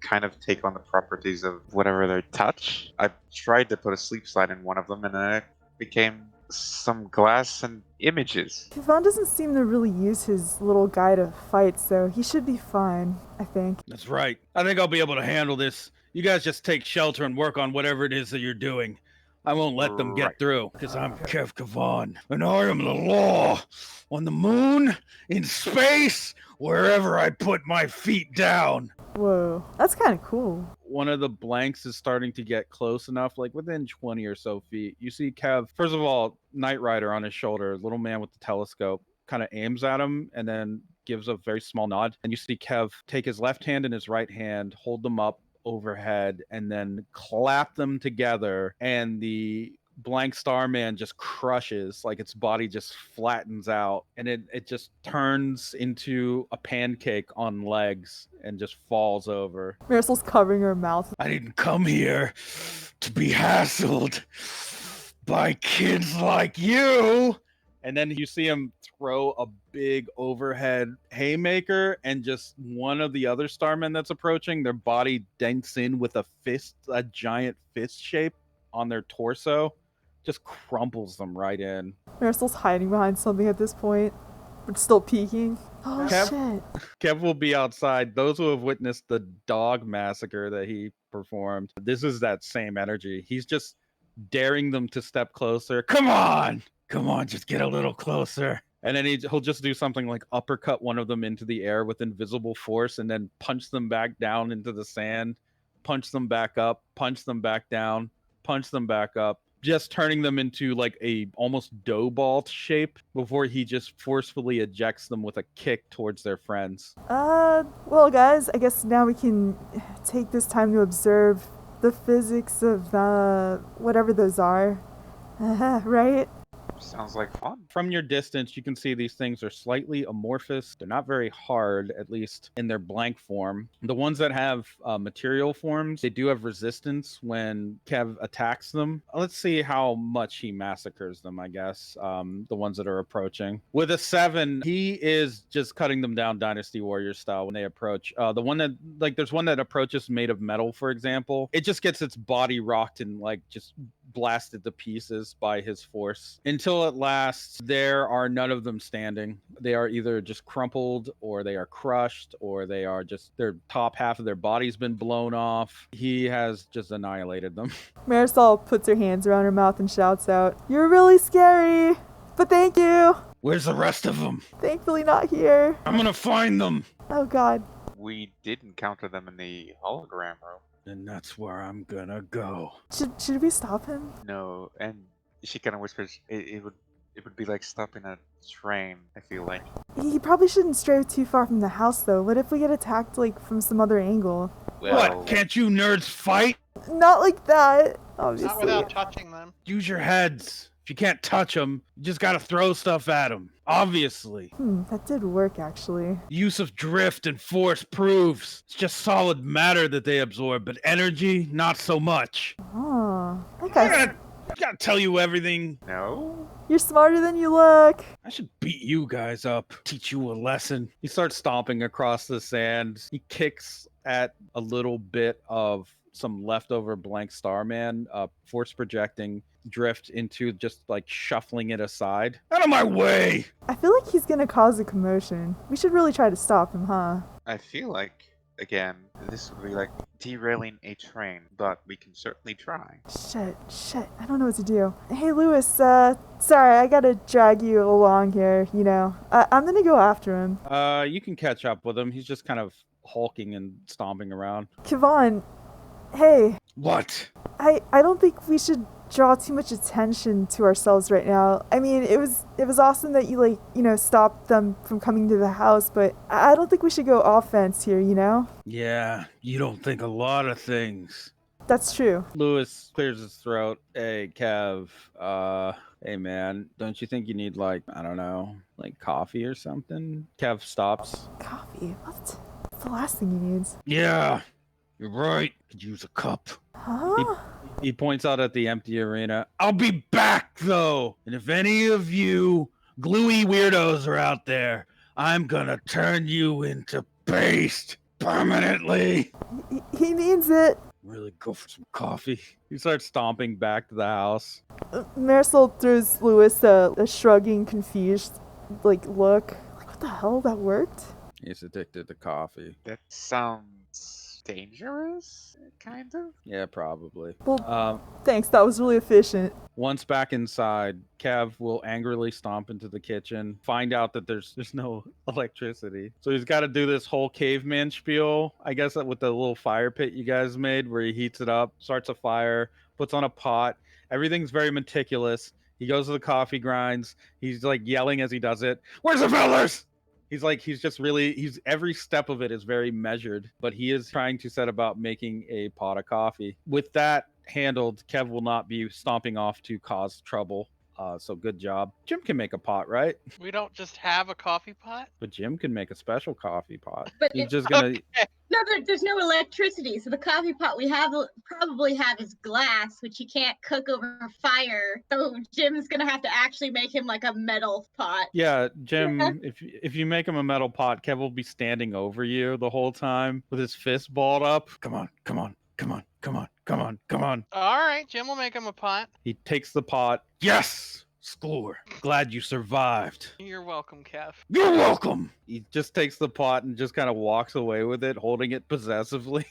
kind of take on the properties of whatever they touch. I tried to put a sleep slide in one of them, and then it became some glass and images. Kevon doesn't seem to really use his little guy to fight, so he should be fine, I think. That's right. I think I'll be able to handle this. You guys just take shelter and work on whatever it is that you're doing. I won't let them get Right. through, because I'm Kev Kavan, and I am the law. On the moon, in space, wherever I put my feet down. Whoa, that's kind of cool. One of the blanks is starting to get close enough, like within 20 or so feet. You see Kev, first of all, Knight Rider on his shoulder, little man with the telescope, kind of aims at him and then gives a very small nod. And you see Kev take his left hand and his right hand, hold them up overhead, and then clap them together. And the blank starman just crushes, like its body just flattens out, and it just turns into a pancake on legs and just falls over. Marisol's covering her mouth. I didn't come here to be hassled by kids like you. And then you see him throw a big overhead haymaker, and just one of the other starmen that's approaching, their body dents in with a giant fist shape on their torso, just crumples them right in. Marisol's hiding behind something at this point, but still peeking. Oh, Kev? shit. Kev will be outside. Those who have witnessed the dog massacre that he performed, this is that same energy. He's just daring them to step closer. Come on, just get a little closer. And then he'll just do something like uppercut one of them into the air with invisible force, and then punch them back down into the sand, punch them back up, punch them back down, punch them back up, just turning them into like a almost dough ball shape before he just forcefully ejects them with a kick towards their friends. Well, guys, I guess now we can take this time to observe the physics of, whatever those are. Right? Sounds like fun. From your distance, you can see these things are slightly amorphous. They're not very hard, at least in their blank form. The ones that have material forms, they do have resistance when Kev attacks them. Let's see how much he massacres them, I guess. The ones that are approaching. With a 7, he is just cutting them down Dynasty Warrior style when they approach. The one that, like, there's one that approaches made of metal, for example. It just gets its body rocked and, like, just blasted to pieces by his force, until at last there are none of them standing. They are either just crumpled, or they are crushed, or they are just, their top half of their body's been blown off. He has just annihilated them. Marisol puts her hands around her mouth and shouts out, "You're really scary, but thank you." Where's the rest of them? Thankfully not here. I'm gonna find them. Oh, God. We did encounter them in the hologram room. And that's where I'm gonna go. Should we stop him? No, and she kind of whispers, it would be like stopping a train, I feel like. He probably shouldn't stray too far from the house, though. What if we get attacked, like, from some other angle? Well, What? Can't you nerds fight? Not like that, obviously. Not without touching them. Use your heads. If you can't touch them, you just gotta throw stuff at them. Obviously. That did work, actually. Use of drift and force proves it's just solid matter that they absorb, but energy, not so much. Oh, okay. I gotta tell you everything. No? You're smarter than you look. I should beat you guys up, teach you a lesson. He starts stomping across the sand. He kicks at a little bit of some leftover blank starman, force projecting drift into just like shuffling it aside. Out of my way! I feel like he's gonna cause a commotion. We should really try to stop him, huh? I feel like, again, this would be like derailing a train, but we can certainly try. Shit. I don't know what to do. Hey, Lewis, sorry, I gotta drag you along here, you know. I'm gonna go after him. You can catch up with him. He's just kind of hulking and stomping around. Kevon, hey. What? I don't think we should draw too much attention to ourselves right now. I mean, it was awesome that you, like, you know, stopped them from coming to the house, but I don't think we should go offense here, you know? Yeah, you don't think a lot of things. That's true. Lewis clears his throat. Hey, Kev, hey man, don't you think you need, like, I don't know, like coffee or something? Kev stops. Coffee? What? That's the last thing he needs. Yeah, you're right. Could use a cup. Huh? He points out at the empty arena. I'll be back, though. And if any of you gluey weirdos are out there, I'm gonna turn you into paste. Permanently. He means it. Really go for some coffee. He starts stomping back to the house. Marisol throws Lewis a shrugging, confused look. Like, what the hell? That worked? He's addicted to coffee. That sounds dangerous, kind of. Yeah, probably. Well, thanks. That was really efficient. Once back inside, Kev will angrily stomp into the kitchen, find out that there's no electricity. So he's got to do this whole caveman spiel, I guess, with the little fire pit you guys made where he heats it up, starts a fire, puts on a pot. Everything's very meticulous. He goes to the coffee grinds. He's like yelling as he does it. Where's the fillers? He's every step of it is very measured, but he is trying to set about making a pot of coffee. With that handled, Kev will not be stomping off to cause trouble. So good job. Jim can make a pot, right? We don't just have a coffee pot? But Jim can make a special coffee pot. But He's it- just gonna. Okay. No, there's no electricity, so the coffee pot we probably have is glass, which you can't cook over fire. So Jim's gonna have to actually make him like a metal pot. Yeah, Jim. If you make him a metal pot, Kev will be standing over you the whole time with his fist balled up. Come on, come on, come on, come on, come on, come on. All right, Jim will make him a pot. He takes the pot. Yes! Score. Glad you survived. You're welcome, Kev. You're welcome. He just takes the pot and just kind of walks away with it, holding it possessively.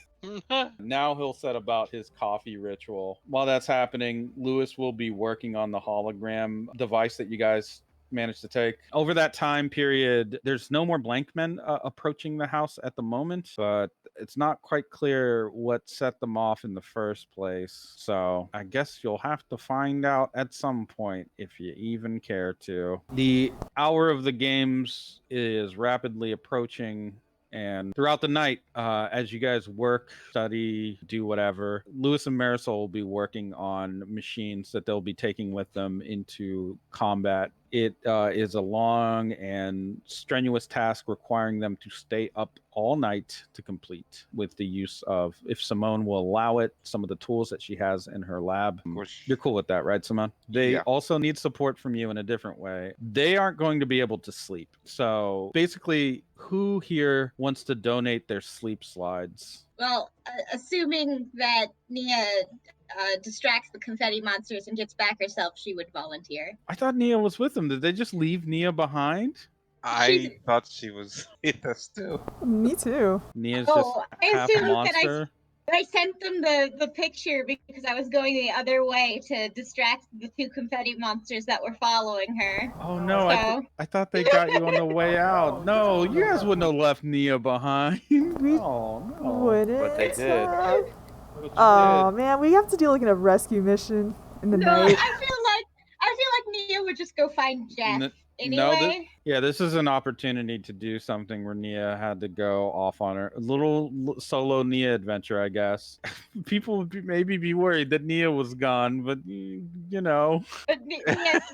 Now he'll set about his coffee ritual. While that's happening, Lewis will be working on the hologram device that you guys managed to take. Over that time period, there's no more blank men approaching the house at the moment, but it's not quite clear what set them off in the first place. So I guess you'll have to find out at some point if you even care to. The hour of the games is rapidly approaching. And throughout the night, as you guys work, study, do whatever, Lewis and Marisol will be working on machines that they'll be taking with them into combat. It is a long and strenuous task requiring them to stay up all night to complete, with the use of, if Simone will allow it, some of the tools that she has in her lab. Of course. You're cool with that, right, Simone? They Yeah. also need support from you in a different way. They aren't going to be able to sleep. So basically, who here wants to donate their sleep slides? Well, assuming that Nia distracts the confetti monsters and gets back herself, she would volunteer. I thought Nia was with them. Did they just leave Nia behind? I thought she was with us too. Me too. Nia's Oh, I just half assumed that monster. I sent them the picture because I was going the other way to distract the two confetti monsters that were following her. Oh no, So- I thought they got you on the way out. No, you guys wouldn't have left Nia behind. We Oh no. wouldn't. But they did. huh? But you Oh did. man, we have to do like a rescue mission in the No, night. I feel like Nia would just go find Jeff N- anyway. no, Yeah, this is an opportunity to do something where Nia had to go off on her solo Nia adventure, I guess. People would maybe be worried that Nia was gone, but you know, But Nia,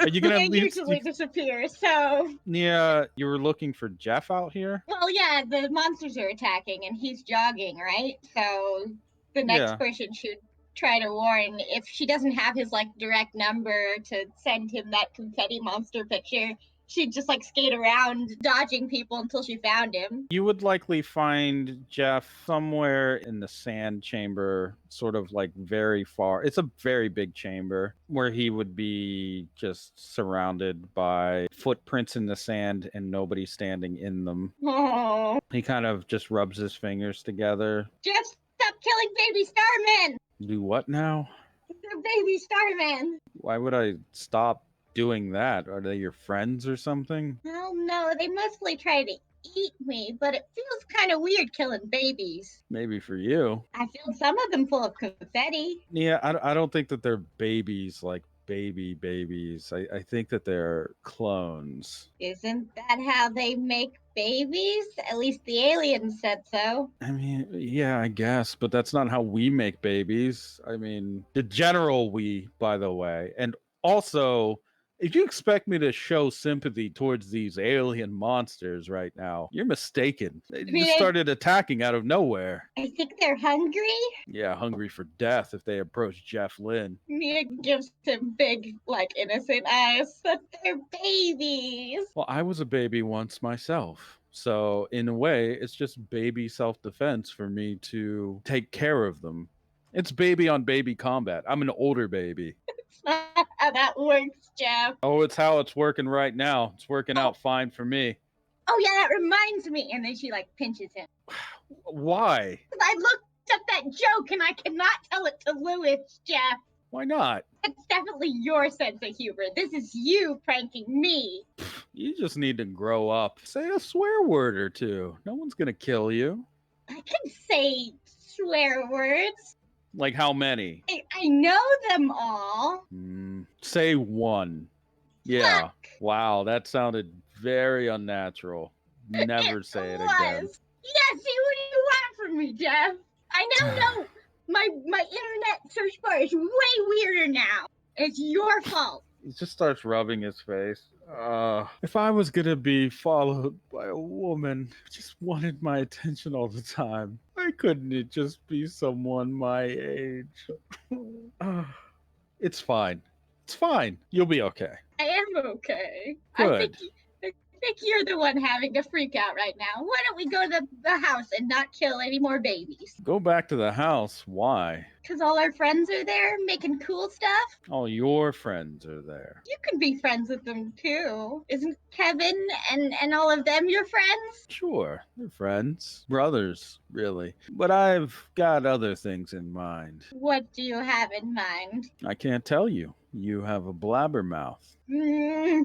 are you gonna Nia at least usually disappears, so Nia? You were looking for Jeff out here. well, yeah, the monsters are attacking and he's jogging, right? So the next Yeah. person should try to warn if she doesn't have his like direct number to send him that confetti monster picture. She'd just like skate around dodging people until she found him. You would likely find Jeff somewhere in the sand chamber, sort of like very far. It's a very big chamber where he would be just surrounded by footprints in the sand and nobody standing in them. Oh, He kind of just rubs his fingers together. Jeff, stop killing baby starmen! Do what now? They're baby starmen. Why would I stop doing that? Are they your friends or something? Oh no, they mostly try to eat me, but it feels kind of weird killing babies. Maybe for you. I filled some of them full of confetti. Yeah, I don't think that they're babies like babies. I think that they're clones. Isn't that how they make babies? At least the aliens said so. I mean, yeah, I guess, but that's not how we make babies. I mean, the general we, by the way. And also, if you expect me to show sympathy towards these alien monsters right now, you're mistaken. They mean, just started attacking out of nowhere. I think they're hungry. Yeah, hungry for death if they approach Jeff Lynn. Mia gives him big, innocent eyes, but they're babies. Well, I was a baby once myself. So in a way, it's just baby self-defense for me to take care of them. It's baby on baby combat. I'm an older baby. It's not how that works, Jeff. Oh, it's how it's working right now. It's working out fine for me. Oh yeah, that reminds me. And then she like pinches him. Why? I looked up that joke and I cannot tell it to Lewis, Jeff. Why not? It's definitely your sense of humor. This is you pranking me. You just need to grow up. Say a swear word or two. No one's gonna kill you. I can say swear words. Like how many? I know them all. Say one. Yeah. Wow, that sounded very unnatural. Never say it again. Yeah, see, what do you want from me, Jeff? I now know my internet search bar is way weirder now. It's your fault. He just starts rubbing his face. If I was gonna be followed by a woman who just wanted my attention all the time, why couldn't it just be someone my age? It's fine. It's fine. You'll be okay. I am okay. Good. I think you're the one having a freak out right now. Why don't we go to the house and not kill any more babies? Go back to the house. Why? Because all our friends are there making cool stuff. All your friends are there. You can be friends with them too. Isn't Kevin and all of them your friends? Sure, they're friends. Brothers, really. But I've got other things in mind. What do you have in mind? I can't tell you. You have a blabbermouth.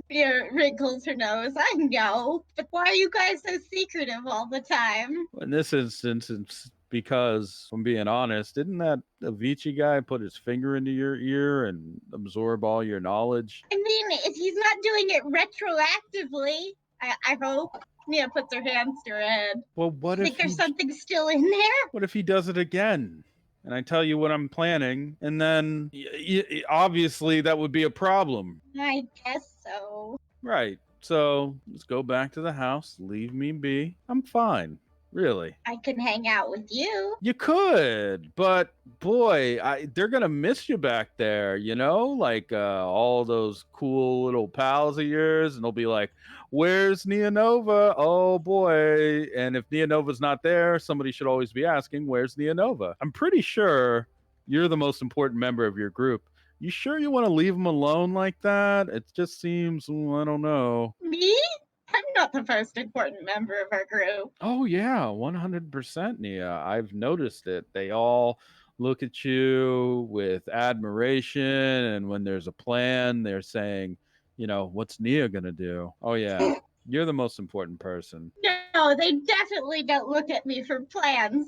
Pierre wrinkles her nose. I know. But why are you guys so secretive all the time? In this instance, it's because, if I'm being honest, didn't that Avicii guy put his finger into your ear and absorb all your knowledge? I mean, if he's not doing it retroactively, I hope. Mia puts her hands to her head. Well, what if Think there's something still in there? What if he does it again? And I tell you what I'm planning, and then obviously that would be a problem. I guess so. Right. So let's go back to the house. Leave me be. I'm fine. Really. I can hang out with you. You could, but boy, they're gonna miss you back there, you know? Like all those cool little pals of yours, and they'll be like, where's Neonova? Oh boy. And if Neonova's not there, somebody should always be asking, where's Neonova? I'm pretty sure you're the most important member of your group. You sure you want to leave them alone like that? It just seems, I don't know. Me? I'm not the most important member of our group. Oh yeah, 100%, Nia. I've noticed it. They all look at you with admiration, and when there's a plan, they're saying, you know, what's Nia gonna do? Oh yeah, you're the most important person. No, they definitely don't look at me for plans.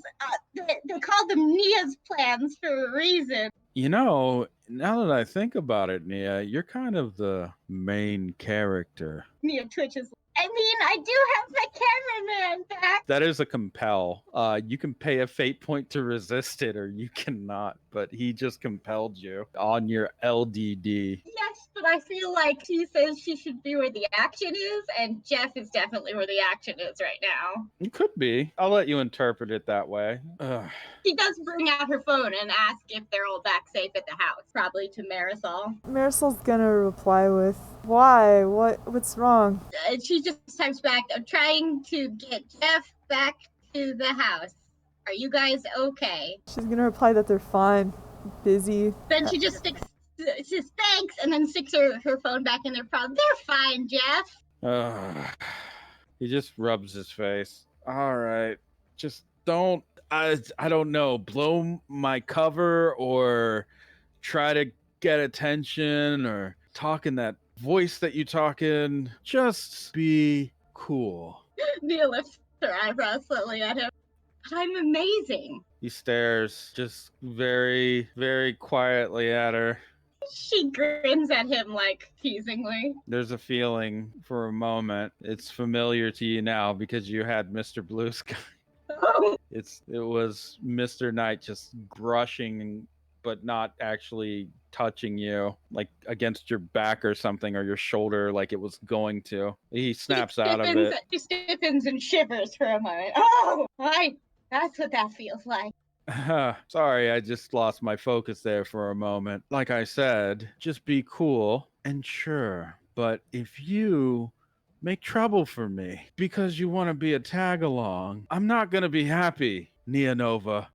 They call them Nia's plans for a reason. You know, now that I think about it, Nia, you're kind of the main character. Nia twitches. I mean, I do have my cameraman back. That is a compel. You can pay a fate point to resist it, or you cannot. But he just compelled you on your LDD. Yes, but I feel like she says she should be where the action is, and Jeff is definitely where the action is right now. It could be. I'll let you interpret it that way. She does bring out her phone and ask if they're all back safe at the house, probably to Marisol. Marisol's gonna reply with, why? What's wrong? She just types back, I'm trying to get Jeff back to the house. Are you guys okay? She's gonna reply that they're fine. Busy. Then she just says thanks, and then sticks her phone back in their phone. They're fine, Jeff. He just rubs his face. All right. Just don't, I don't know, blow my cover or try to get attention or talk in that voice that you talk in. Just be cool. Nia lifts her eyebrows slowly at him. But I'm amazing. He stares just very, very quietly at her. She grins at him like teasingly. There's a feeling for a moment. It's familiar to you now because you had Mr. Blue Sky. Oh. It was Mr. Knight just brushing but not actually touching you, like against your back or something, or your shoulder, like it was going to. He snaps out of it. She stiffens and shivers for a moment. Oh, that's what that feels like. Sorry, I just lost my focus there for a moment. Like I said, just be cool and sure. But if you make trouble for me because you want to be a tag along. I'm not going to be happy, Neonova.